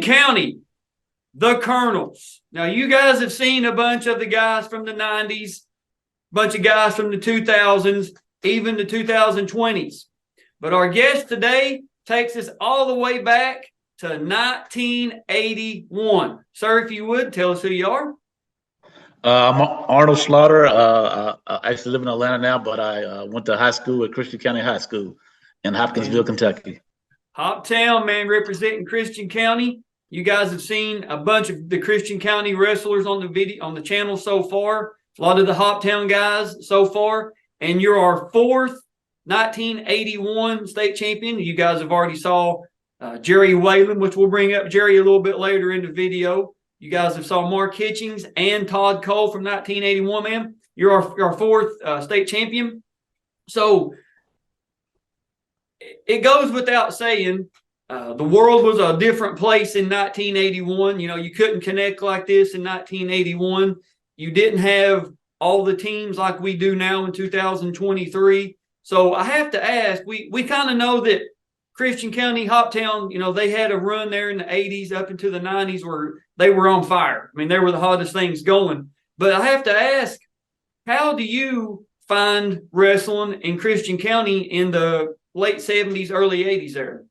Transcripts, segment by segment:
County, the Colonels. Now, you guys have seen a bunch of the guys from the 90s, bunch of guys from the 2000s, even the 2020s. But our guest today takes us all the way back to 1981. Sir, if you would, tell us who you are. I'm Arnold Slaughter. I actually live in Atlanta now, but I went to high school at Christian County High School in Hopkinsville, Kentucky. Hoptown, man, representing Christian County. You guys have seen a bunch of the Christian County wrestlers on the video on the channel so far. A lot of the Hoptown guys so far, and you're our fourth 1981 state champion. You guys have already saw Jerry Whalen, which we'll bring up Jerry a little bit later in the video. You guys have saw Mark Hitchings and Todd Cole from 1981, man. You're our fourth state champion. So it goes without saying, the world was a different place in 1981. You know, you couldn't connect like this in 1981. You didn't have all the teams like we do now in 2023. So I have to ask, we kind of know that Christian County, Hoptown, you know, they had a run there in the 80s up into the 90s where they were on fire. I mean, they were the hottest things going. But I have to ask, how do you find wrestling in Christian County in the late 70s, early 80s there?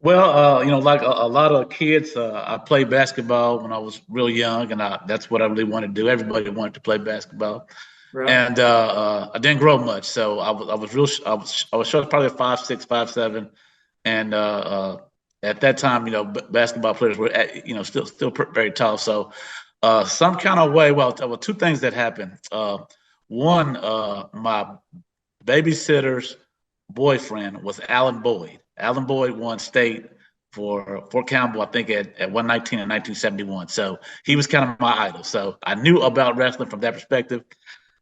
Well, you know, like a lot of kids, I played basketball when I was real young, and that's what I really wanted to do. Everybody wanted to play basketball. Right. And I didn't grow much, so I was short, probably 5'6", 5'7", and at that time, you know, basketball players were still very tall. So some kind of way, well, two things that happened. One, my babysitter's boyfriend was Alan Boyd. Alan Boyd won state for Fort Campbell, I think at 119 in 1971. So he was kind of my idol. So I knew about wrestling from that perspective.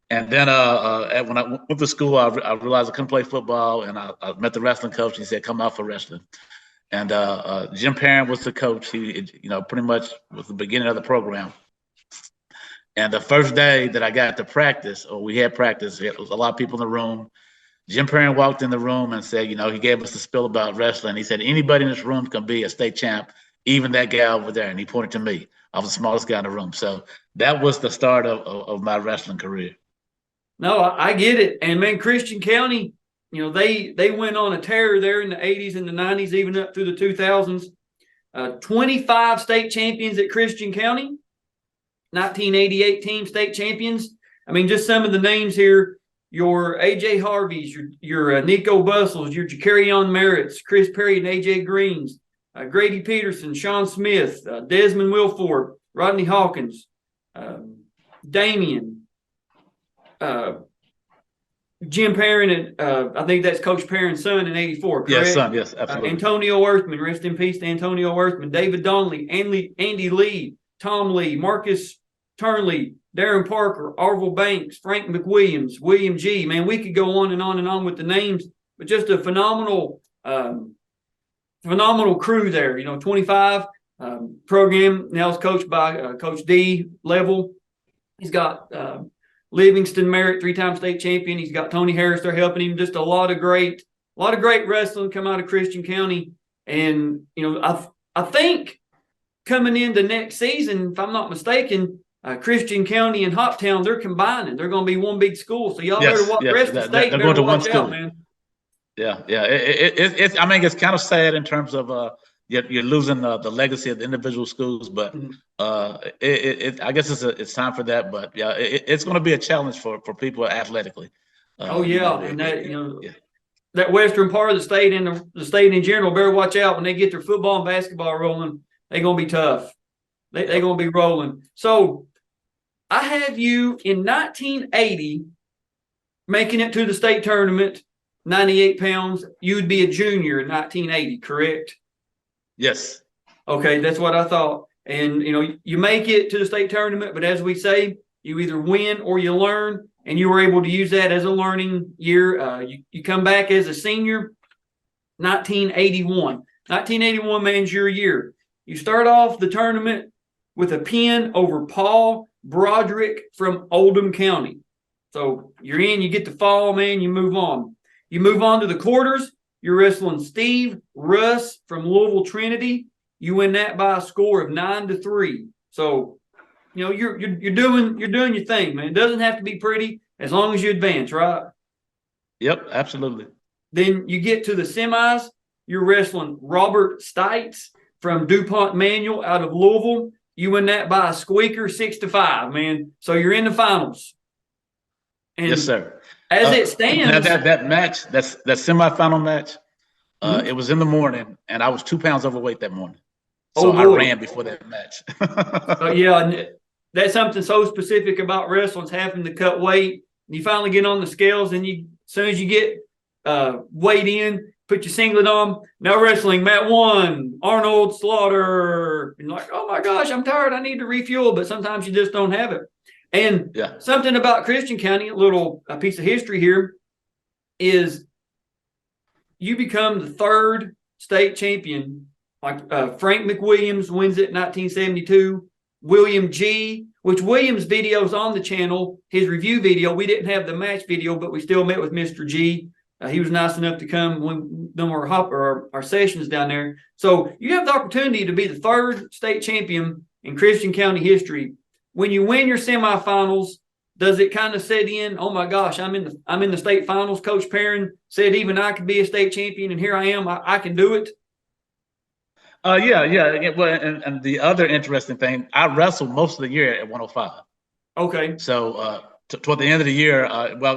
And then when I went to school, I realized I couldn't play football, and I met the wrestling coach. He said, "Come out for wrestling." And Jim Perrin was the coach. He, pretty much was the beginning of the program. And the first day that I got to practice, or we had practice, there was a lot of people in the room. Jim Perrin walked in the room and said, he gave us the spiel about wrestling. He said, anybody in this room can be a state champ, even that guy over there. And he pointed to me. I was the smallest guy in the room. So that was the start of my wrestling career. No, I get it. And, man, Christian County, they went on a tear there in the 80s and the 90s, even up through the 2000s. 25 state champions at Christian County, 1988 team state champions. I mean, just some of the names here. Your A.J. Harveys, your Nico Bustles, your Jacarion Merritts, Chris Perry and A.J. Greens, Grady Peterson, Sean Smith, Desmond Wilford, Rodney Hawkins, Damian, Jim Perrin, and I think that's Coach Perrin's son in 84, correct? Yes, son, yes, absolutely. Antonio Earthman, rest in peace to Antonio Earthman, David Donnelly, Andy Lee, Tom Lee, Marcus Turnley, Darren Parker, Arvil Banks, Frank McWilliams, William G. Man, we could go on and on and on with the names, but just a phenomenal crew there. 25 program now is coached by Coach D Level. He's got Livingston Merritt, 3-time state champion. He's got Tony Harris there helping him. Just a lot of great wrestling come out of Christian County. And I think coming into next season, if I'm not mistaken, Christian County and Hoptown, they're combining. They're going to be one big school. So y'all better watch the rest of the state. They're going to one school, man. Yeah. I mean, it's kind of sad in terms of you're losing the legacy of the individual schools, but I guess it's time for that. But yeah, it's going to be a challenge for people athletically. That western part of the state and the state in general better watch out when they get their football and basketball rolling. They're going to be tough. They're going to be rolling. So I have you in 1980 making it to the state tournament, 98 pounds. You would be a junior in 1980, correct? Yes. Okay, that's what I thought. And, you make it to the state tournament, but as we say, you either win or you learn, and you were able to use that as a learning year. You come back as a senior, 1981. 1981, man's your year. You start off the tournament with a pin over Paul Broderick from Oldham County. So you're in, you get the fall, man, you move on. You move on to the quarters. You're wrestling Steve Russ from Louisville Trinity. You win that by a score of 9-3. So, you know, you're doing your thing, man. It doesn't have to be pretty as long as you advance, right? Yep, absolutely. Then you get to the semis. You're wrestling Robert Stites from DuPont Manual out of Louisville. You win that by a squeaker, 6-5, man. So you're in the finals. And yes, sir. As it stands, now that match, that semifinal match, it was in the morning, and I was 2 pounds overweight that morning. So I ran before that match. Yeah, that's something so specific about wrestling is having to cut weight. You finally get on the scales, and as soon as you get weighed in, put your singlet on. Now wrestling, Mat 1, Arnold Slaughter. And like, oh my gosh, I'm tired. I need to refuel, but sometimes you just don't have it. And something about Christian County, a piece of history here, is you become the third state champion. Like Frank McWilliams wins it in 1972. William G., which Williams' video is on the channel, his review video. We didn't have the match video, but we still met with Mr. G. He was nice enough to come when our sessions down there. So you have the opportunity to be the third state champion in Christian County history. When you win your semifinals, does it kind of set in? Oh my gosh, I'm in the state finals. Coach Perrin said even I could be a state champion, and here I am. I can do it. Yeah. Well, and the other interesting thing, I wrestled most of the year at 105. Okay. So toward the end of the year,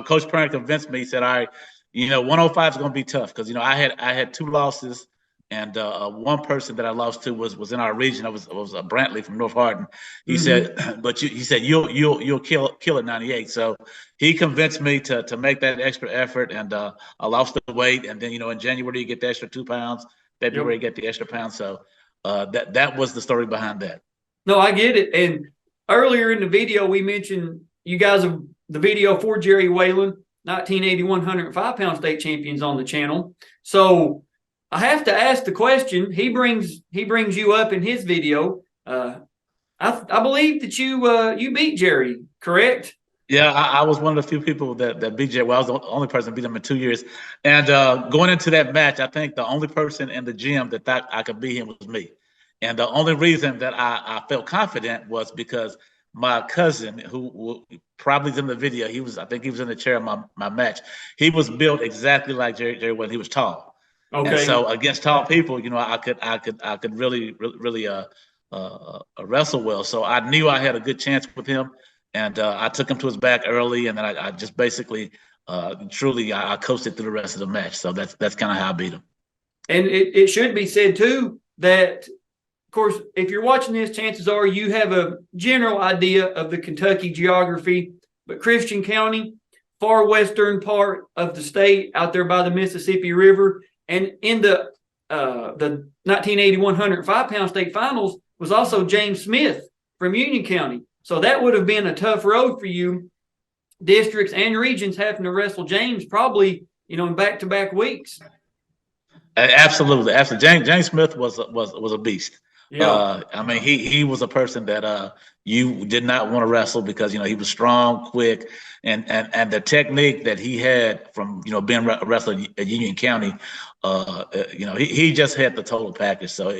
Coach Perrin convinced me. He said, "All right, 105 is going to be tough because I had 2 losses, and one person that I lost to was in our region. I was Brantley from North Hardin. He said, but he said you'll kill at 98. So he convinced me to make that extra effort, and I lost the weight, and then in January you get the extra 2 pounds. February, get the extra pound. So that was the story behind that. No, I get it. And earlier in the video, we mentioned you guys have the video for Jerry Whalen, 1981 105-pound state champions on the channel. So I have to ask the question. He brings you up in his video. I believe that you beat Jerry, correct? Yeah, I was one of the few people that beat Jerry. Well, I was the only person to beat him in 2 years. And going into that match, I think the only person in the gym that thought I could beat him was me. And the only reason that I felt confident was because my cousin, who probably is in the video, I think he was in the chair of my match. He was built exactly like Jerry when he was tall. Okay. And so against tall people, I could really wrestle well. So I knew I had a good chance with him. And I took him to his back early, and then I just basically, I coasted through the rest of the match. So that's kind of how I beat him. And it should be said, too, that, of course, if you're watching this, chances are you have a general idea of the Kentucky geography. But Christian County, far western part of the state, out there by the Mississippi River, and in the 1981 105-pound state finals was also James Smith from Union County. So that would have been a tough road for you, districts and regions having to wrestle James probably, in back-to-back weeks. Absolutely. James Smith was a beast. Yeah. He was a person that you did not want to wrestle because he was strong, quick, and the technique that he had from being a wrestler at Union County. He just had the total package, so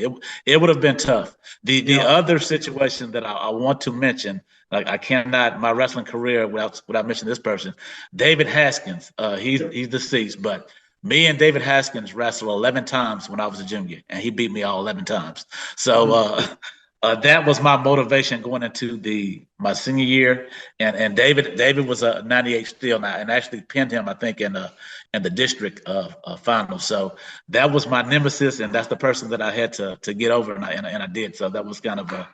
it would have been tough. The other situation that I want to mention, like I cannot my wrestling career without mentioning this person, David Haskins. He's deceased, but me and David Haskins wrestled 11 times when I was a junior, and he beat me all 11 times. So that was my motivation going into my senior year. And David was a 98 still now, and actually pinned him, I think, in the district final. So that was my nemesis, and that's the person that I had to get over, and I did. So that was kind of a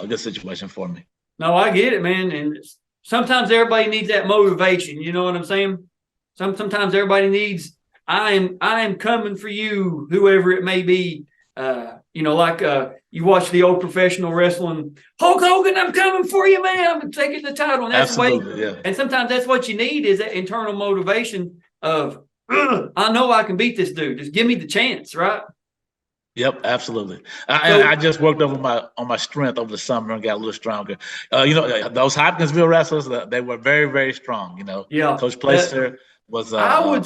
good situation for me. No, I get it, man. And sometimes everybody needs that motivation. You know what I'm saying? Sometimes everybody needs, I am coming for you, whoever it may be. You watch the old professional wrestling, Hulk Hogan, I'm coming for you, man. I'm taking the title. And that's absolutely, yeah. And sometimes that's what you need is that internal motivation of, I know I can beat this dude. Just give me the chance, right? Yep, absolutely. I just worked on my strength over the summer and got a little stronger. Those Hopkinsville wrestlers, they were very, very strong. Yeah. Coach Placer was. I would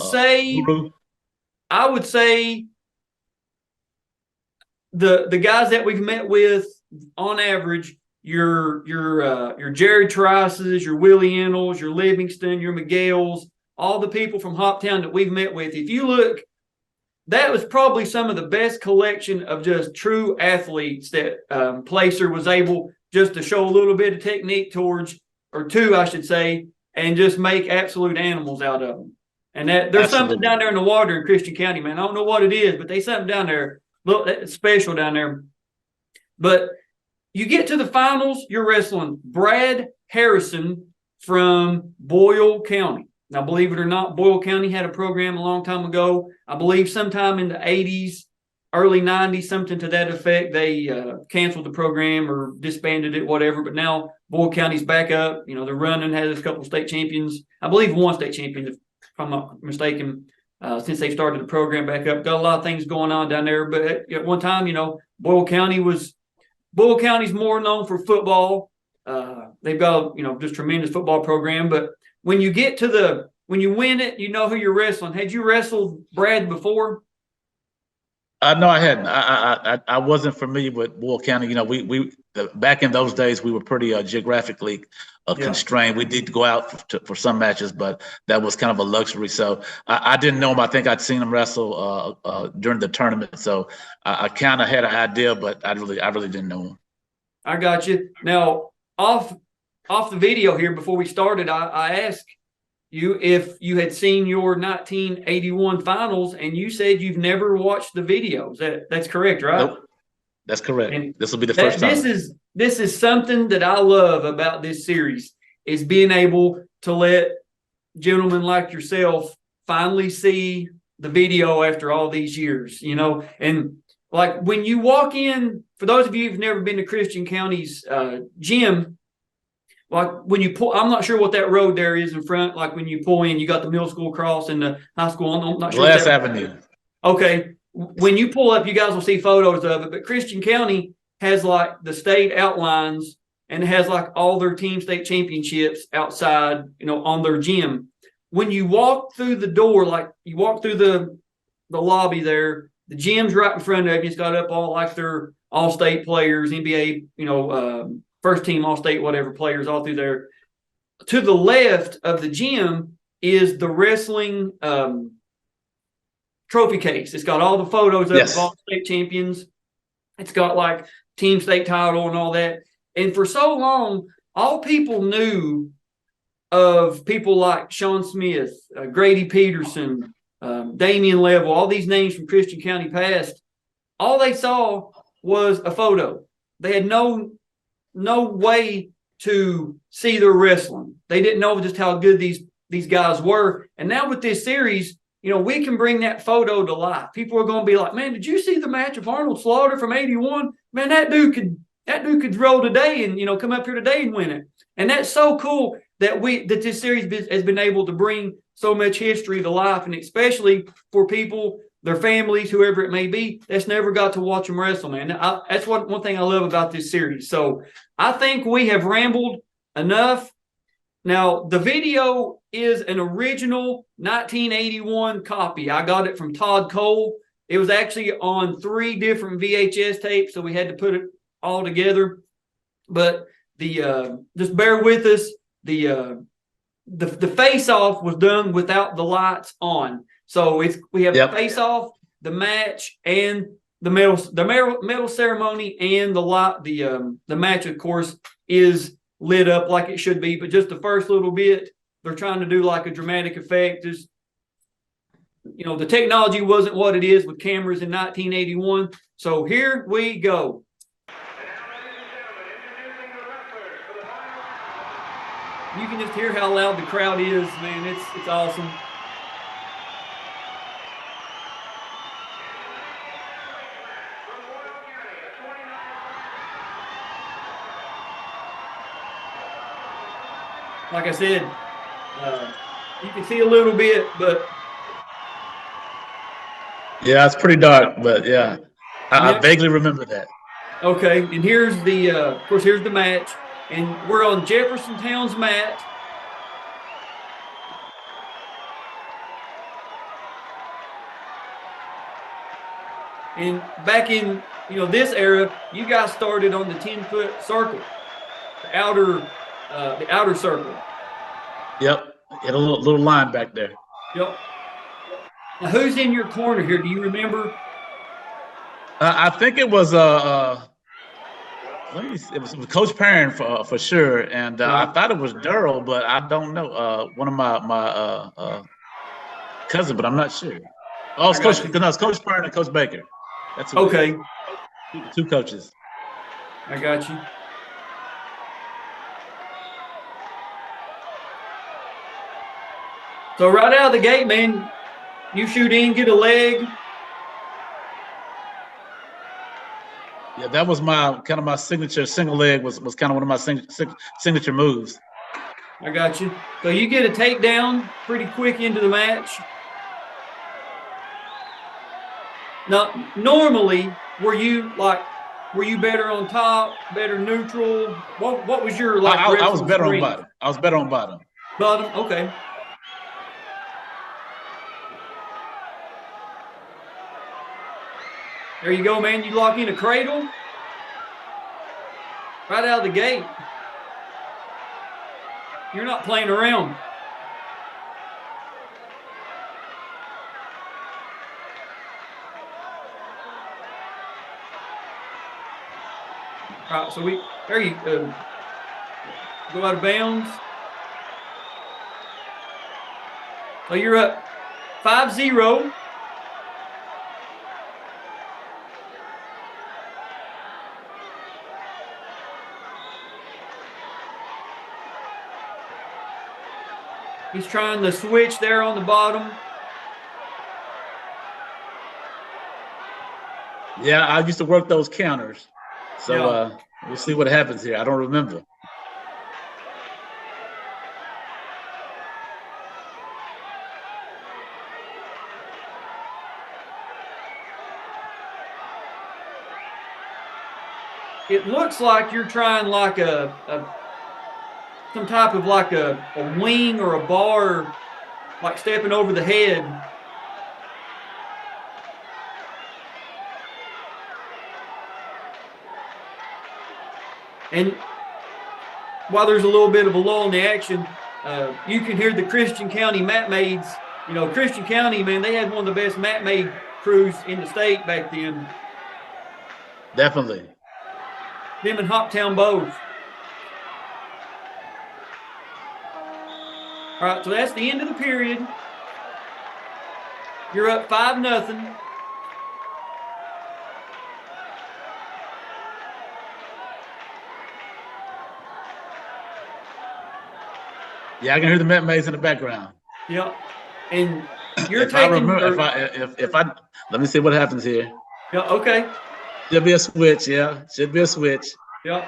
say the guys that we've met with on average, your Jared Trices, your Willie Ennels, your Livingston, your Miguel's, all the people from Hoptown that we've met with, if you look, that was probably some of the best collection of just true athletes that Placer was able just to show a little bit of technique towards, or two, I should say, and just make absolute animals out of them. And that there's something down there in the water in Christian County, man. I don't know what it is, but there's something down there. Look, that's special down there. But you get to the finals, you're wrestling Brad Harrison from Boyle County. Now, believe it or not, Boyle County had a program a long time ago. I believe sometime in the 80s, early 90s, something to that effect. They canceled the program or disbanded it, whatever. But now Boyle County's back up. You know, they're running, has a couple of state champions. I believe one state champion, if I'm not mistaken, since they started the program back up. Got a lot of things going on down there. But at one time, you know, Boyle County's more known for football. They've got, you know, just tremendous football program. But when you get to when you win it, you know who you're wrestling. Had you wrestled Brad before? No, I hadn't. I wasn't familiar with Boyle County. You know, we back in those days we were pretty geographically constrained. We did go out for some matches, but that was kind of a luxury. So I didn't know him. I think I'd seen him wrestle during the tournament. So I kind of had an idea, but I really didn't know him. I got you. Now off the video here before we started, I asked you if you had seen your 1981 finals, and you said you've never watched the videos. That's correct, right? Nope. That's correct. And this will be the first time. This is something that I love about this series, is being able to let gentlemen like yourself finally see the video after all these years, you know. And like when you walk in, for those of you who've never been to Christian County's gym, like when you pull, I'm not sure what that road there is in front. Like when you pull in, you got the middle school cross and the high school. I'm not sure. Glass Avenue. Okay. When you pull up, you guys will see photos of it. But Christian County has like the state outlines, and it has like all their team state championships outside, you know, on their gym. When you walk through the door, like you walk through the lobby there, the gym's right in front of you. It's got up all like their all-state players, NBA, you know, first team all-state, whatever players all through there. To the left of the gym is the wrestling trophy case. It's got all the photos of all state champions. It's got like team state title and all that. And for so long, all people knew of people like Sean Smith, Grady Peterson, Damian Level, all these names from Christian County past, all they saw was a photo. They had no way to see their wrestling. They didn't know just how good these guys were. And now with this series, you know, we can bring that photo to life. People are going to be like, man, did you see the match of Arnold Slaughter from 81? Man, that dude could roll today and, you know, come up here today and win it. And that's so cool that this series has been able to bring so much history to life, and especially for people, their families, whoever it may be, that's never got to watch them wrestle, man. That's one thing I love about this series. So I think we have rambled enough. Now, the video is an original 1981 copy. I got it from Todd Cole. It was actually on 3 different VHS tapes, so we had to put it all together. But just bear with us. The face-off was done without the lights on. So we have the face-off, the match, and the medal ceremony, and the match, of course, is lit up like it should be. But just the first little bit, they're trying to do like a dramatic effect. Just, you know, the technology wasn't what it is with cameras in 1981. So here we go. You can just hear how loud the crowd is, man. It's awesome. Like I said, you can see a little bit, but yeah, it's pretty dark. But yeah, I vaguely remember that. Okay, and here's of course, here's the match, and we're on Jeffersontown's mat. And back in this era, you guys started on the 10-foot circle, the outer circle. Yep, had a little line back there. Yep. Now, who's in your corner here? Do you remember? I think it was let me see, it was Coach Perrin for sure, and Right. I thought it was Durrell, but I don't know. One of my cousin, but I'm not sure. Oh, it's Coach Perrin and Coach Baker. That's who okay. Two coaches. I got you. So right out of the gate, man, you shoot in, get a leg. Yeah, that was my signature single leg was kind of one of my signature moves. I got you. So you get a takedown pretty quick into the match. Now, normally, were you better on top, better neutral? What was your I was better on bottom. I was better on bottom. Bottom, okay. There you go, man. You lock in a cradle right out of the gate. You're not playing around. All right, so there you go out of bounds. So you're up 5-0. He's trying to switch there on the bottom. Yeah, I used to work those counters. So we'll see what happens here. I don't remember. It looks like you're trying like some type of like a wing or a bar, like stepping over the head. And while there's a little bit of a lull in the action, you can hear the Christian County mat maids. Christian County, man, they had one of the best mat maid crews in the state back then. Definitely. Them and Hoptown both. All right, so that's the end of the period. You're up 5-0. Yeah, I can hear the mat maids in the background. Yep. And you're if I let me see what happens here. Yeah, okay. Should be a switch, yeah. Should be a switch. Yep.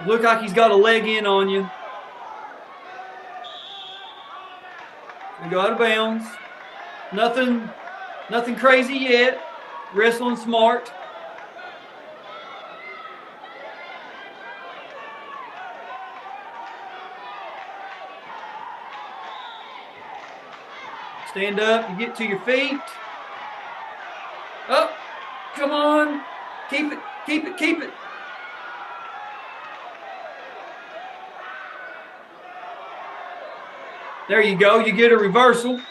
Look like he's got a leg in on you. We go out of bounds. Nothing crazy yet. Wrestling smart. Stand up, you get to your feet. Up, come on. Keep it, keep it, keep it. There you go. You get a reversal.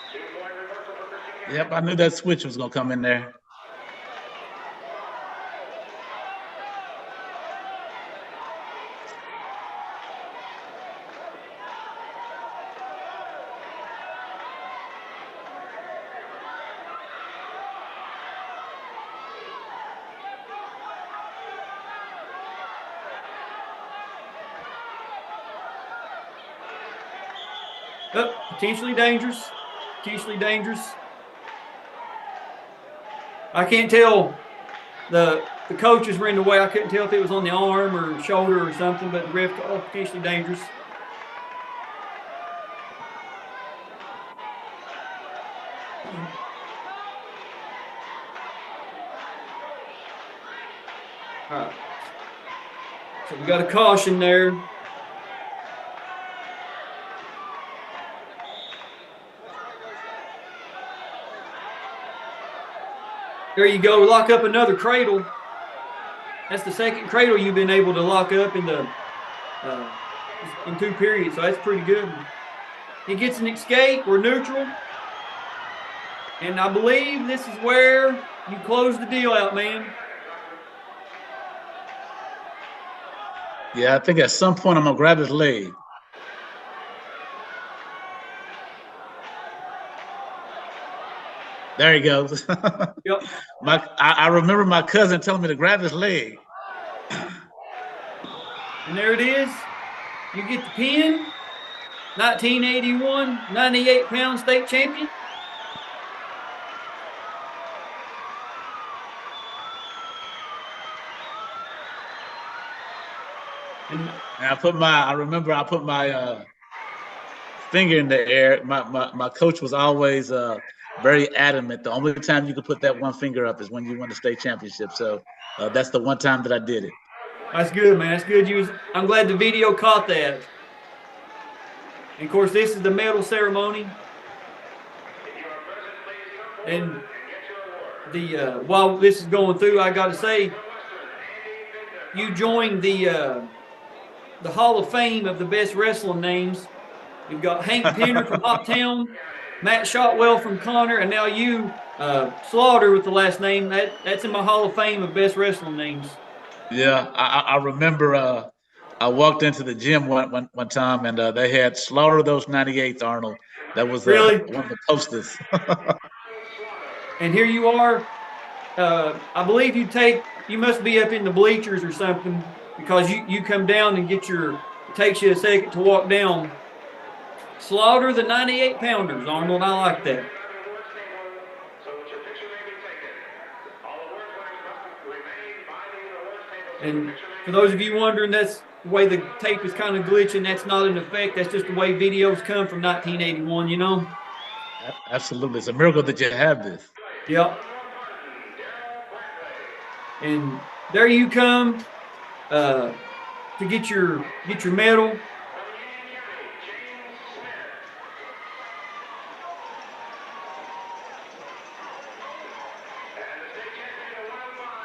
Yep, I knew that switch was going to come in there. Oh, potentially dangerous. Potentially dangerous. I can't tell. The coaches were in the way. I couldn't tell if it was on the arm or shoulder or something, but the ref, potentially dangerous. All right. So we got a caution there. There you go. Lock up another cradle. That's the second cradle you've been able to lock up in two periods. So that's pretty good. He gets an escape. We're neutral. And I believe this is where you close the deal out, man. Yeah, I think at some point I'm going to grab his leg. There he goes. Yep. I remember my cousin telling me to grab his leg. And there it is. You get the pin. 1981 98-pound state champion. And I remember I put my finger in the air. My coach was always very adamant. The only time you could put that one finger up is when you win the state championship. So that's the one time that I did it. That's good, man. That's good. I'm glad the video caught that. And of course, this is the medal ceremony. And while this is going through, I got to say, you joined the Hall of Fame of the best wrestling names. You've got Hank Penner from Hoptown, Matt Shotwell from Connor, and now you, Slaughter with the last name. That's in my Hall of Fame of best wrestling names. Yeah, I remember I walked into the gym one time, and they had Slaughter those 98s, Arnold. That was really one of the posters. And here you are. I believe you must be up in the bleachers or something, because you come down and it takes you a second to walk down. Slaughter the 98-pounders, Arnold. I like that. And for those of you wondering, that's the way the tape is kind of glitching. That's not an effect. That's just the way videos come from 1981, you know? Absolutely. It's a miracle that you have this. Yep. And there you come to get your medal.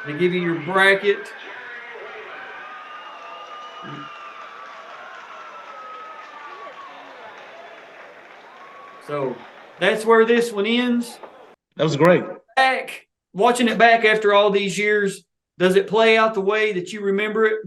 They give you your bracket. So that's where this one ends. That was great. Watching it back after all these years, does it play out the way that you remember it?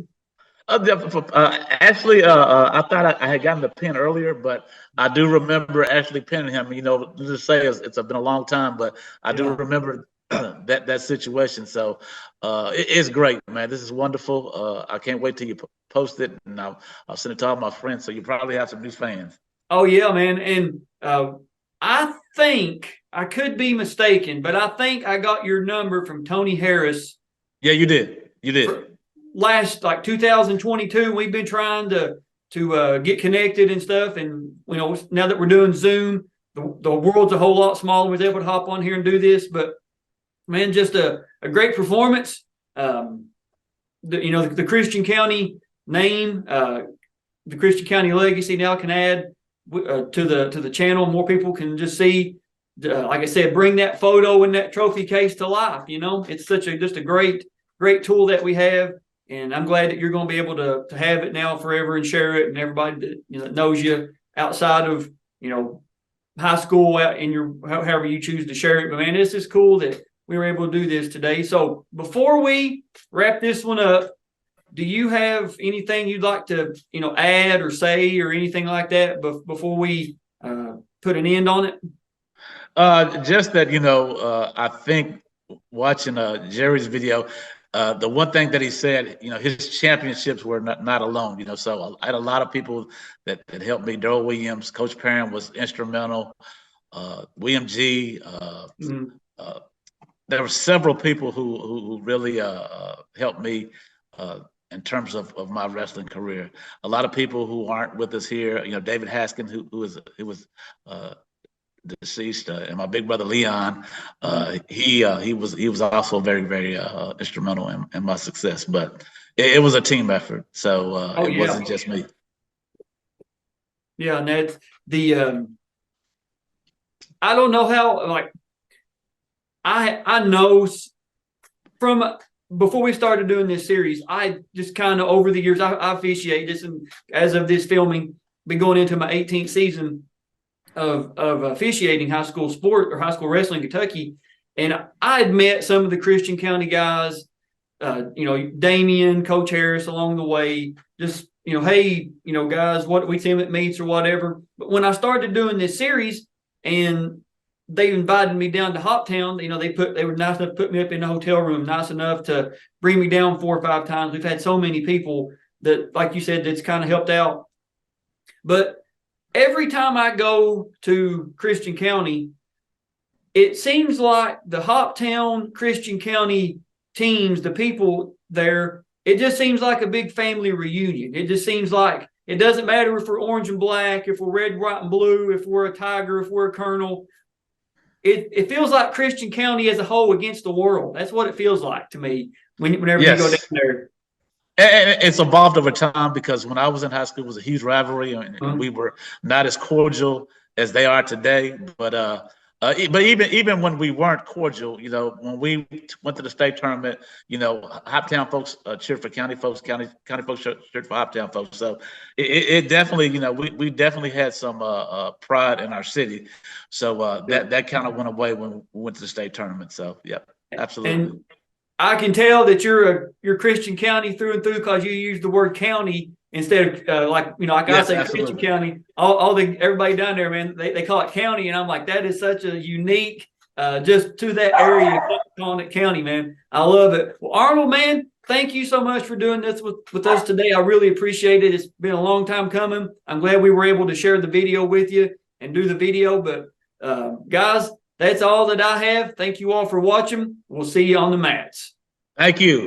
Actually, I thought I had gotten the pin earlier, but I do remember actually pinning him. You know, just say it's been a long time, but I do remember that situation. So it's great, man. This is wonderful. I can't wait till you post it, and I'll send it to all my friends. So you probably have some new fans. Oh yeah, man. And I think I could be mistaken, but I think I got your number from Tony Harris. Yeah, you did. You did. Last 2022, we've been trying to get connected and stuff, and now that we're doing Zoom, the world's a whole lot smaller. We're able to hop on here and do this, but man, just a great performance. The Christian County name, the Christian County legacy now can add to the channel. More people can just see, like I said, bring that photo and that trophy case to life. It's just a great tool that we have. And I'm glad that you're going to be able to have it now forever and share it, and everybody that knows you outside of high school, out in however you choose to share it. But man, this is cool that we were able to do this today. So before we wrap this one up, do you have anything you'd like to add or say or anything like that before we put an end on it? Just that I think watching Jerry's video. The one thing that he said, his championships were not alone, so I had a lot of people that helped me. Darrell Williams, Coach Perrin was instrumental, William G. There were several people who really helped me in terms of my wrestling career. A lot of people who aren't with us here, David Haskin, who was deceased, and my big brother Leon, he was also very, very instrumental in my success. But it was a team effort, so it wasn't just me. Yeah, and that's I don't know how, like, I know from before we started doing this series, I just kind of over the years, I officiate this, and as of this filming, been going into my 18th season of officiating high school sport or high school wrestling in Kentucky. And I had met some of the Christian County guys, Damian, Coach Harris along the way, just, hey, guys, what we see them at meets or whatever. But when I started doing this series and they invited me down to Hoptown, they were nice enough to put me up in the hotel room, nice enough to bring me down 4 or 5 times. We've had so many people that, like you said, that's kind of helped out. But every time I go to Christian County, it seems like the Hoptown Christian County teams, the people there, it just seems like a big family reunion. It just seems like it doesn't matter if we're orange and black, if we're red, white, and blue, if we're a Tiger, if we're a Colonel. It feels like Christian County as a whole against the world. That's what it feels like to me whenever you go down there. And it's evolved over time, because when I was in high school, it was a huge rivalry, and we were not as cordial as they are today. But even when we weren't cordial, when we went to the state tournament, Hoptown folks cheered for county folks, county folks cheered for Hoptown folks. So it definitely, we definitely had some pride in our city. So that kind of went away when we went to the state tournament. So yeah, absolutely. And I can tell that you're Christian County through and through, because you use the word county instead of I say absolutely. Christian County. Everybody down there, man, they call it county, and I'm like, that is such a unique just to that area, calling it county, man. I love it. Well, Arnold, man, thank you so much for doing this with us today. I really appreciate it. It's been a long time coming. I'm glad we were able to share the video with you and do the video. But guys, that's all that I have. Thank you all for watching. We'll see you on the mats. Thank you.